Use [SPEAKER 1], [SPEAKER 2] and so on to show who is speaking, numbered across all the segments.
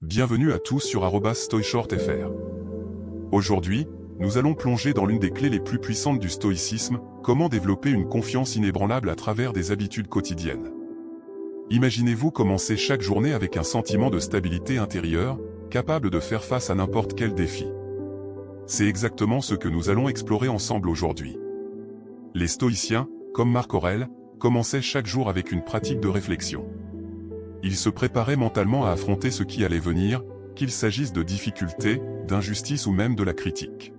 [SPEAKER 1] Bienvenue à tous sur @stoichortfr. Aujourd'hui, nous allons plonger dans l'une des clés les plus puissantes du stoïcisme, comment développer une confiance inébranlable à travers des habitudes quotidiennes. Imaginez-vous commencer chaque journée avec un sentiment de stabilité intérieure, capable de faire face à n'importe quel défi. C'est exactement ce que nous allons explorer ensemble aujourd'hui. Les stoïciens, comme Marc Aurèle, commençaient chaque jour avec une pratique de réflexion. Ils se préparaient mentalement à affronter ce qui allait venir, qu'il s'agisse de difficultés, d'injustices ou même de la critique.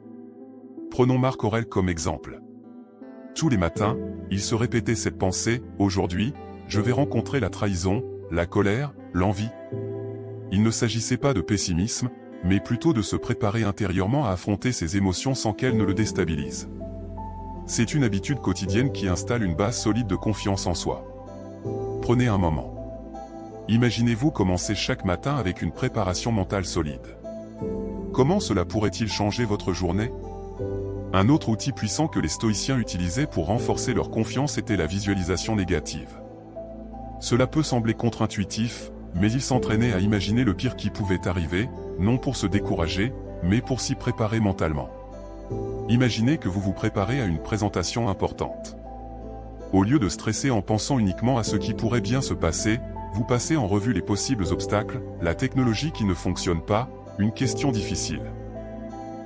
[SPEAKER 1] Prenons Marc Aurèle comme exemple. Tous les matins, il se répétait cette pensée, « Aujourd'hui, je vais rencontrer la trahison, la colère, l'envie ». Il ne s'agissait pas de pessimisme, mais plutôt de se préparer intérieurement à affronter ces émotions sans qu'elles ne le déstabilisent. C'est une habitude quotidienne qui installe une base solide de confiance en soi. Prenez un moment. Imaginez-vous commencer chaque matin avec une préparation mentale solide. Comment cela pourrait-il changer votre journée? Un autre outil puissant que les stoïciens utilisaient pour renforcer leur confiance était la visualisation négative. Cela peut sembler contre-intuitif, mais ils s'entraînaient à imaginer le pire qui pouvait arriver, non pour se décourager, mais pour s'y préparer mentalement. Imaginez que vous vous préparez à une présentation importante. Au lieu de stresser en pensant uniquement à ce qui pourrait bien se passer, vous passez en revue les possibles obstacles, la technologie qui ne fonctionne pas, une question difficile.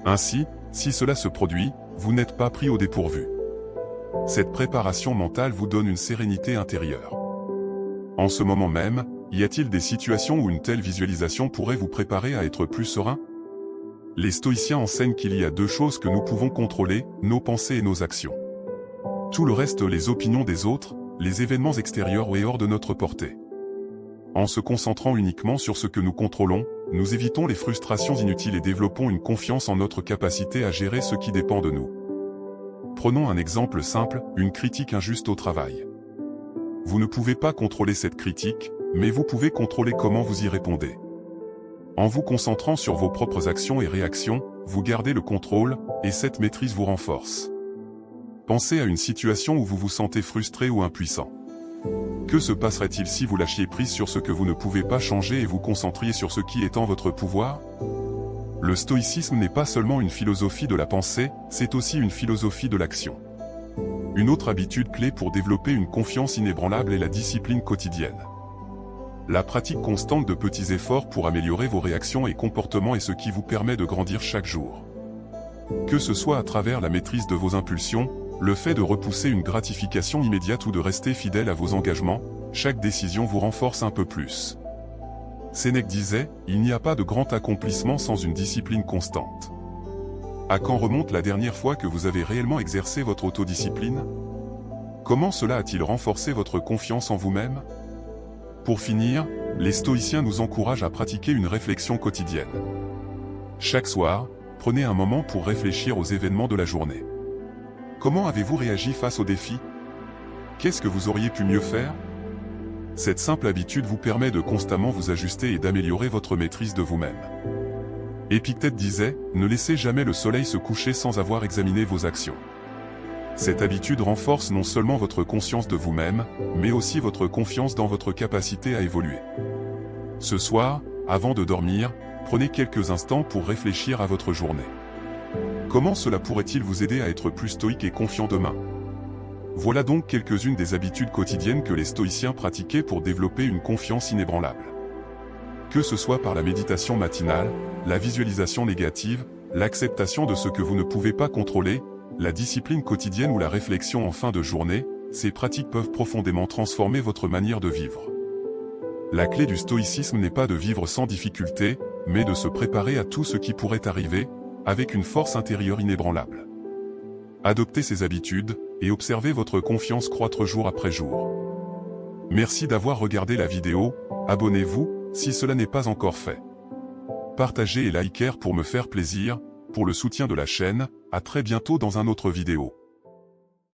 [SPEAKER 1] Ainsi, si cela se produit, vous n'êtes pas pris au dépourvu. Cette préparation mentale vous donne une sérénité intérieure. En ce moment même, y a-t-il des situations où une telle visualisation pourrait vous préparer à être plus serein? Les stoïciens enseignent qu'il y a deux choses que nous pouvons contrôler, nos pensées et nos actions. Tout le reste, les opinions des autres, les événements extérieurs est hors de notre portée. En se concentrant uniquement sur ce que nous contrôlons, nous évitons les frustrations inutiles et développons une confiance en notre capacité à gérer ce qui dépend de nous. Prenons un exemple simple, une critique injuste au travail. Vous ne pouvez pas contrôler cette critique, mais vous pouvez contrôler comment vous y répondez. En vous concentrant sur vos propres actions et réactions, vous gardez le contrôle, et cette maîtrise vous renforce. Pensez à une situation où vous vous sentez frustré ou impuissant. Que se passerait-il si vous lâchiez prise sur ce que vous ne pouvez pas changer et vous concentriez sur ce qui est en votre pouvoir? Le stoïcisme n'est pas seulement une philosophie de la pensée, c'est aussi une philosophie de l'action. Une autre habitude clé pour développer une confiance inébranlable est la discipline quotidienne. La pratique constante de petits efforts pour améliorer vos réactions et comportements est ce qui vous permet de grandir chaque jour. Que ce soit à travers la maîtrise de vos impulsions, le fait de repousser une gratification immédiate ou de rester fidèle à vos engagements, chaque décision vous renforce un peu plus. Sénèque disait, « Il n'y a pas de grand accomplissement sans une discipline constante ». À quand remonte la dernière fois que vous avez réellement exercé votre autodiscipline? Comment cela a-t-il renforcé votre confiance en vous-même? Pour finir, les stoïciens nous encouragent à pratiquer une réflexion quotidienne. Chaque soir, prenez un moment pour réfléchir aux événements de la journée. Comment avez-vous réagi face aux défis? Qu'est-ce que vous auriez pu mieux faire? Cette simple habitude vous permet de constamment vous ajuster et d'améliorer votre maîtrise de vous-même. Épictète disait, « Ne laissez jamais le soleil se coucher sans avoir examiné vos actions ». Cette habitude renforce non seulement votre conscience de vous-même, mais aussi votre confiance dans votre capacité à évoluer. Ce soir, avant de dormir, prenez quelques instants pour réfléchir à votre journée. Comment cela pourrait-il vous aider à être plus stoïque et confiant demain? Voilà donc quelques-unes des habitudes quotidiennes que les stoïciens pratiquaient pour développer une confiance inébranlable. Que ce soit par la méditation matinale, la visualisation négative, l'acceptation de ce que vous ne pouvez pas contrôler, la discipline quotidienne ou la réflexion en fin de journée, ces pratiques peuvent profondément transformer votre manière de vivre. La clé du stoïcisme n'est pas de vivre sans difficulté, mais de se préparer à tout ce qui pourrait arriver, avec une force intérieure inébranlable. Adoptez ces habitudes, et observez votre confiance croître jour après jour. Merci d'avoir regardé la vidéo, abonnez-vous, si cela n'est pas encore fait. Partagez et likez pour me faire plaisir, pour le soutien de la chaîne, à très bientôt dans un autre vidéo.